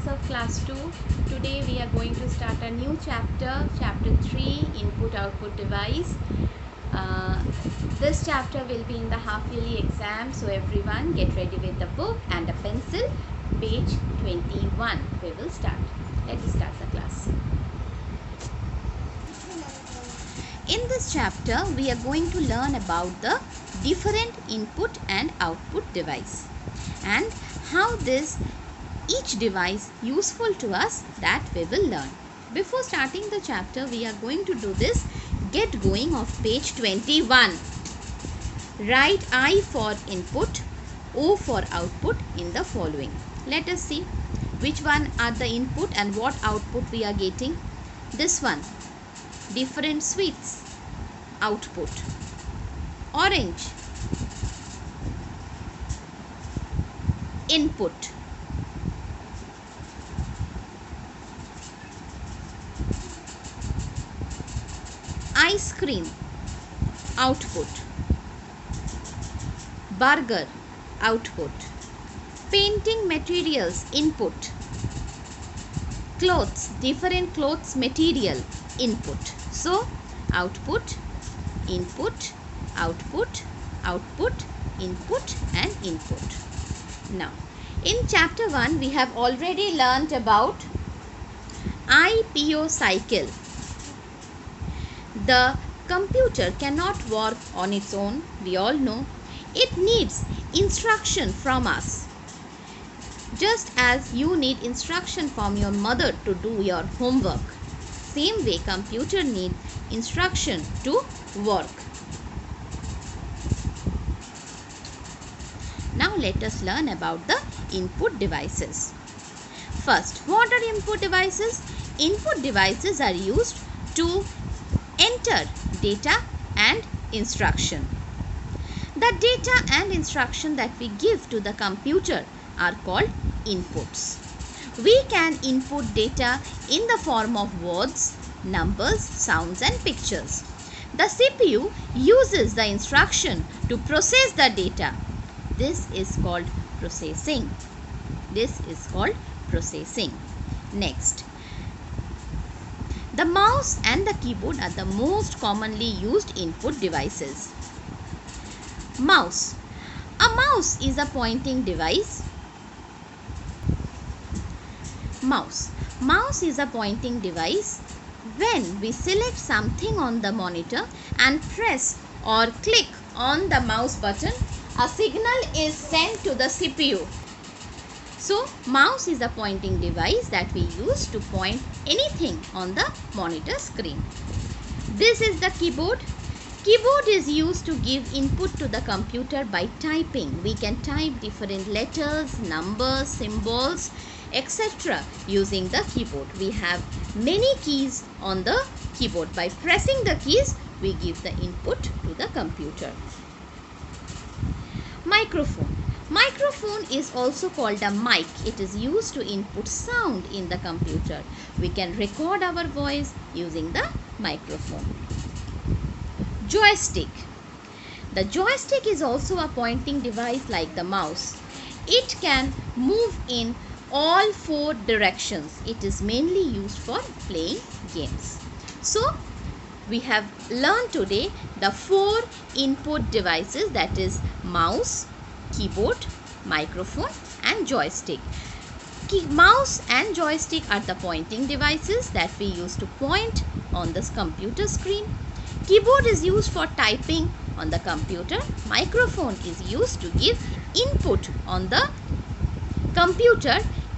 students of class 2. Today we are going to start a new chapter, chapter 3, input output device. This chapter will be in the half yearly exam, so everyone get ready with the book and a pencil. Page 21 we will start. Let us start the class. In this chapter we are going to learn about the different input and output device and how each device useful to us, that we will learn. Before starting the chapter we are going to do this get going of page 21. Write I for input, O for output in the following. Let us see which one are the input and what output we are getting. This one, different sweets, output. Orange, input. Ice cream, output. Burger, output. Painting materials, input. Clothes, different clothes material, input. So output, input, output, output, input and input. Now in chapter 1 we have already learnt about IPO cycle. The computer cannot work on its own, we all know. It needs instruction from us. Just as you need instruction from your mother to do your homework, same way computer needs instruction to work. Now let us learn about the input devices. First, what are input devices? Input devices are used to enter data and instruction. The data and instruction that we give to the computer are called inputs. We can input data in the form of words, numbers, sounds and pictures. The CPU uses the instruction to process the data. This is called processing. This is called processing. Next, the mouse and the keyboard are the most commonly used input devices. Mouse. A mouse is a pointing device. Mouse is a pointing device. When we select something on the monitor and press or click on the mouse button, a signal is sent to the CPU. So mouse is a pointing device that we use to point anything on the monitor screen. This is the keyboard. Keyboard is used to give input to the computer by typing. We can type different letters, numbers, symbols, etc. using the keyboard. We have many keys on the keyboard. By pressing the keys, we give the input to the computer. Microphone. Microphone is also called a mic. It is used to input sound in the computer. We can record our voice using the microphone. Joystick. The joystick is also a pointing device like the mouse. It can move in all 4 directions. It is mainly used for playing games. So we have learned today the 4 input devices, that is mouse, keyboard, microphone and joystick. Mouse and joystick are the pointing devices that we use to point on this computer screen. Keyboard is used for typing on the computer. Microphone is used to give input on the computer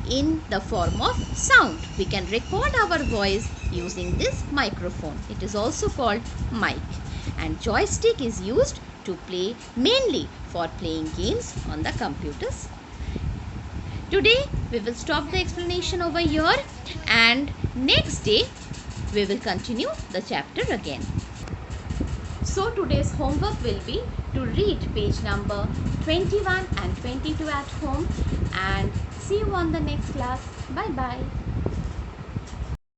in the form of sound. We can record our voice using this microphone. It is also called mic. And joystick is used to play mainly for playing games on the computers. Today we will stop the explanation over here and next day we will continue the chapter again. So today's homework will be to read page number 21 and 22 at home, and see you on the next class. Bye bye.